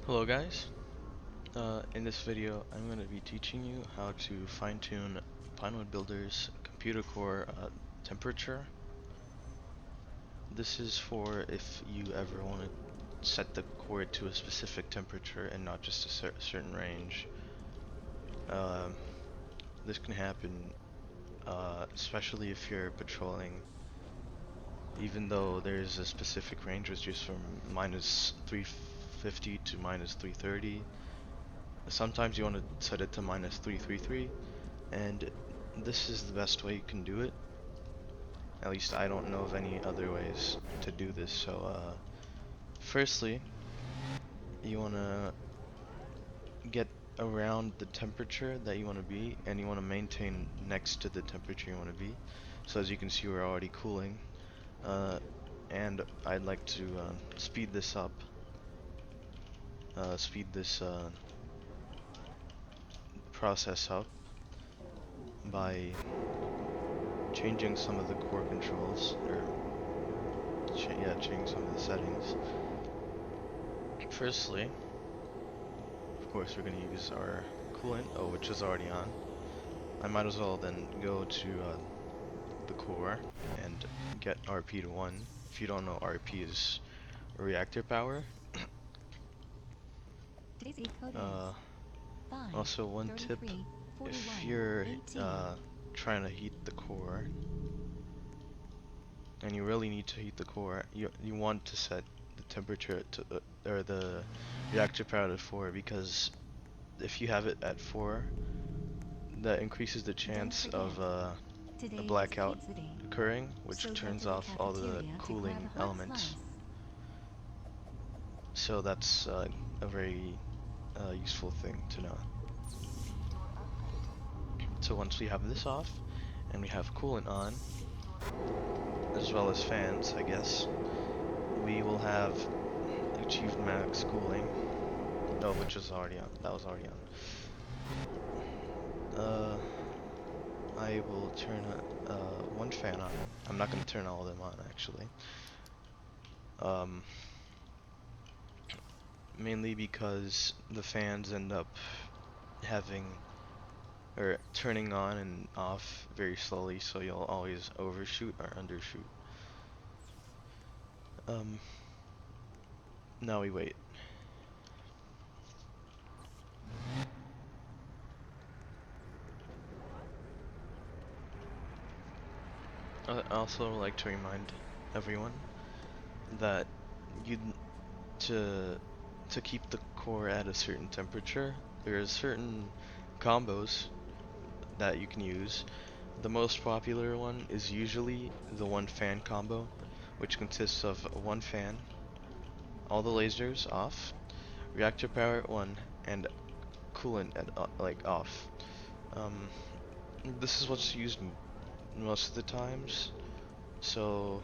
Hello guys, in this video I'm going to be teaching you how to fine-tune Pinewood Builder's computer core temperature. This is for if you ever want to set the core to a specific temperature and not just a certain range. Um this can happen especially if you're patrolling, even though there's a specific range which is from minus 350 to minus 330. Sometimes you want to set it to minus 333. And this is the best way you can do it. At least I don't know of any other ways to do this. So, firstly, you want to get around the temperature that you want to be, and you want to maintain next to the temperature you want to be. So as you can see, we're already cooling. Uh, and I'd like to speed this up. Speed this process up by changing some of the core controls, or changing some of the settings. Firstly, of course, we're going to use our coolant, which is already on. I might as well then go to the core and get RP to 1. If you don't know, RP is reactor power. uh, Also, one tip, if you're trying to heat the core, and you really need to heat the core, you want to set the temperature to or the reactor power to 4, because if you have it at 4, that increases the chance of a blackout occurring, which turns off all the cooling elements. So that's a very useful thing to know. So once we have this off, and we have coolant on, as well as fans, I guess, we will have achieved max cooling. Oh, which is already on. That was already on. I will turn one fan on. I'm not going to turn all of them on, actually. Mainly because the fans end up having, or turning on and off very slowly, so you'll always overshoot or undershoot. Now we wait. I also like to remind everyone that you to keep the core at a certain temperature, there are certain combos that you can use. The most popular one is usually the one fan combo, which consists of one fan, all the lasers off, reactor power at 1, and coolant at like off. Um, this is what's used most of the times, so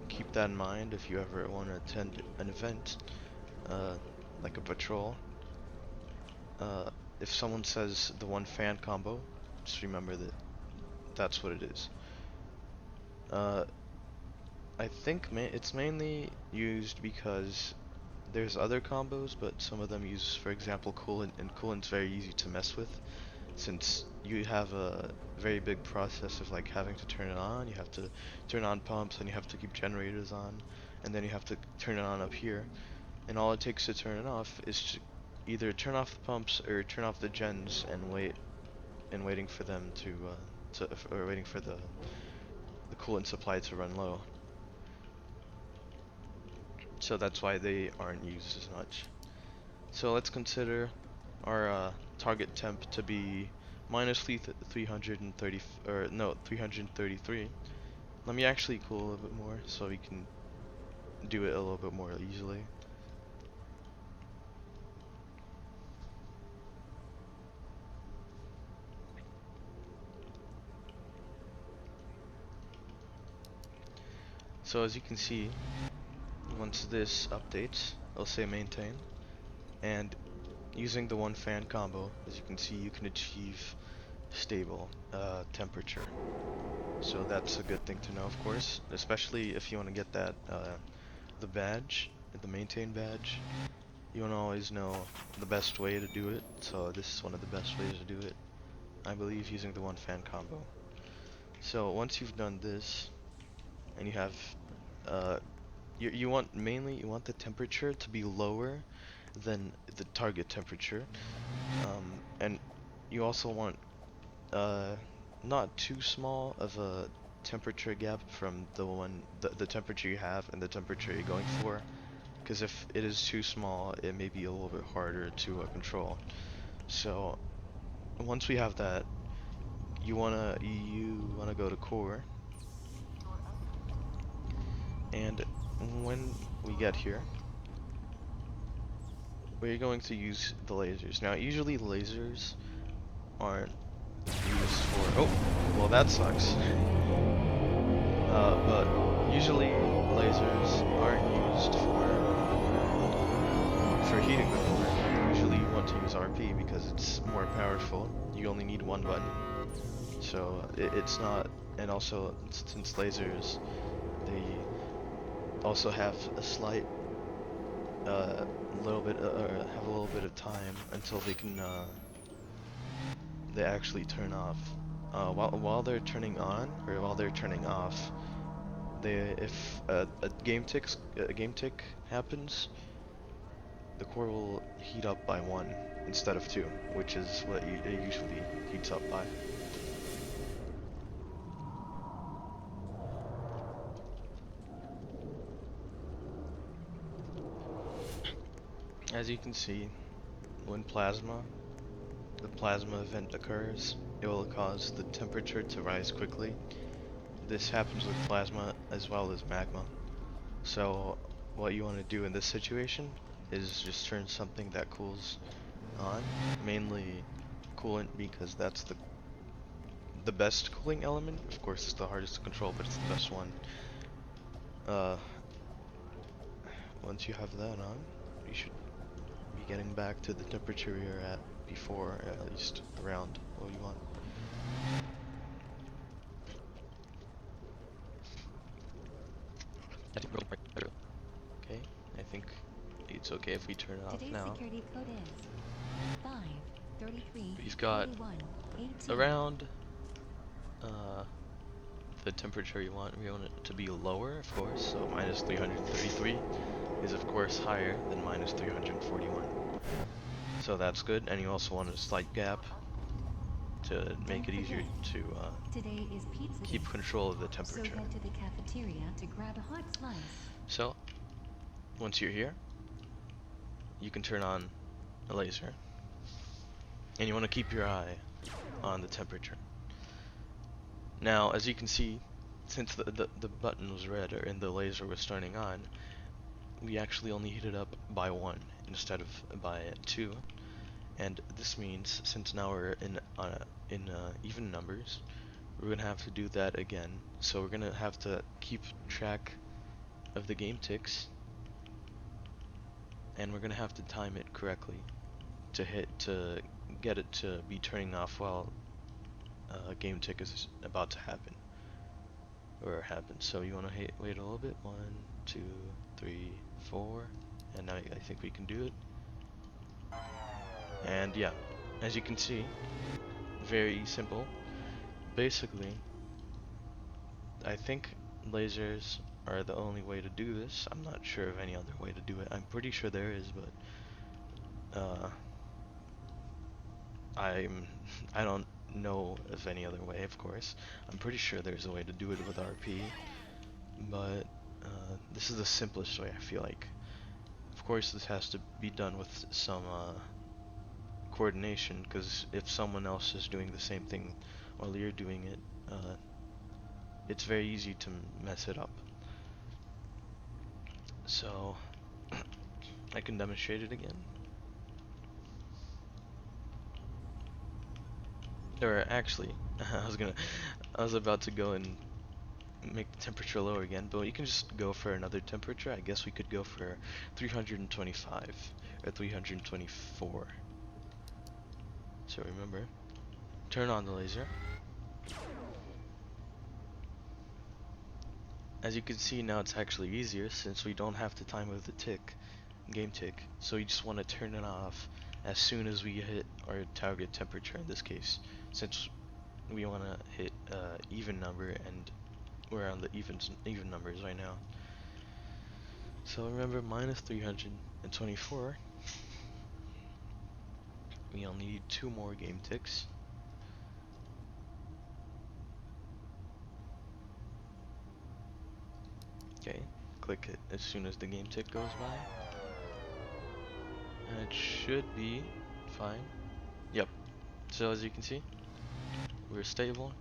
keep that in mind if you ever want to attend an event, uh, like a patrol. Uh, if someone says the one fan combo, just remember that that's what it is. Uh, I think it's mainly used because there's other combos, but some of them use, for example, coolant, and coolant's very easy to mess with, since you have a very big process of like having to turn it on. You have to turn on pumps, and you have to keep generators on, and then you have to turn it on up here. And all it takes to turn it off is to either turn off the pumps or turn off the gens and waiting for them or waiting for the coolant supply to run low. So that's why they aren't used as much. So let's consider our target temp to be minus 330, or no, 333. Let me actually cool a little bit more so we can do it a little bit more easily. So as you can see, once this updates, it'll say maintain, and using the one fan combo, as you can see, you can achieve stable temperature. So that's a good thing to know, of course, especially if you want to get that the badge, the maintain badge. you wanna always know the best way to do it, so this is one of the best ways to do it, I believe, using the one fan combo. So once you've done this, and you have, uh, you want mainly you want the temperature to be lower than the target temperature, and you also want uh, not too small of a temperature gap from the temperature you have and the temperature you're going for, because if it is too small, it may be a little bit harder to control. So once we have that, you wanna go to core, and when we get here, we're going to use the lasers. Now, usually lasers aren't used for. Oh, well that sucks. But usually lasers aren't used for heating the core. Usually you want to use RP because it's more powerful. You only need one button. So it's not, and also since lasers, they also have a slight, little bit, or have a little bit of time until they actually turn off. While they're turning on or while they're turning off, if a game tick happens, the core will heat up by 1 instead of 2, which is what it usually heats up by. As you can see, when the plasma event occurs, it will cause the temperature to rise quickly. This happens with plasma as well as magma. So what you want to do in this situation is just turn something that cools on, mainly coolant, because that's the best cooling element. Of course, it's the hardest to control, but it's the best one. Uh, Once you have that on, you should be getting back to the temperature you're at before, at least around what you want. Okay, I think it's okay if we turn it off Today's now. security code is 533 We've got 41 18. around uh, the temperature you want. We want it to be lower, of course, so minus 333 is of course higher than minus 341. So that's good, and you also want a slight gap to make it easier to Today is pizza keep day, control of the so temperature. head to the cafeteria to grab a hot slice. So, once you're here, you can turn on a laser, and you want to keep your eye on the temperature. Now, as you can see, since the button was red and the laser was turning on, we actually only heated up by 1 instead of by 2. And this means, since now we're in even numbers, we're gonna have to do that again. So we're gonna have to keep track of the game ticks, and we're gonna have to time it correctly to get it to be turning off while a game tick is about to happen or happen. So you want to wait a little bit. 1, 2, 3, 4, and now I think we can do it. And yeah, as you can see, very simple. Basically, I think lasers are the only way to do this. I'm not sure of any other way to do it. I'm pretty sure there is, but I'm I don't know of any other way, of course. I'm pretty sure there's a way to do it with RP, but this is the simplest way, I feel like. Of course, this has to be done with some coordination, because if someone else is doing the same thing while you're doing it, it's very easy to mess it up. So I can demonstrate it again. Or actually, I was about to go and make the temperature lower again, but you can just go for another temperature. I guess we could go for 325 or 324. So remember, turn on the laser. As you can see now, it's actually easier since we don't have to time with the tick. game tick, so you just want to turn it off as soon as we hit our target temperature in this case, since we want to hit even number and we're on the even numbers right now. So remember, minus 324. We'll need 2 more game ticks. Okay, click it as soon as the game tick goes by. And it should be fine. Yep. So as you can see, we're stable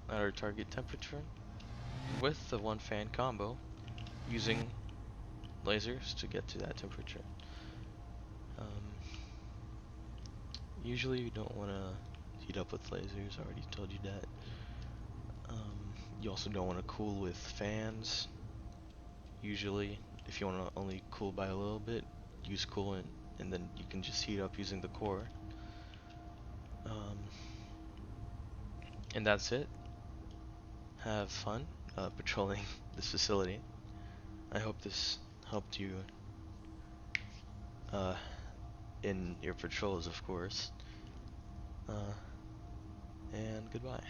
at our target temperature with the 1 fan combo using lasers to get to that temperature. Um, Usually you don't want to heat up with lasers, I already told you that. You also don't want to cool with fans. Usually, if you want to only cool by a little bit, use coolant, and then you can just heat up using the core. Um, and that's it. Have fun patrolling this facility. I hope this helped you uh, in your patrols, of course. And goodbye.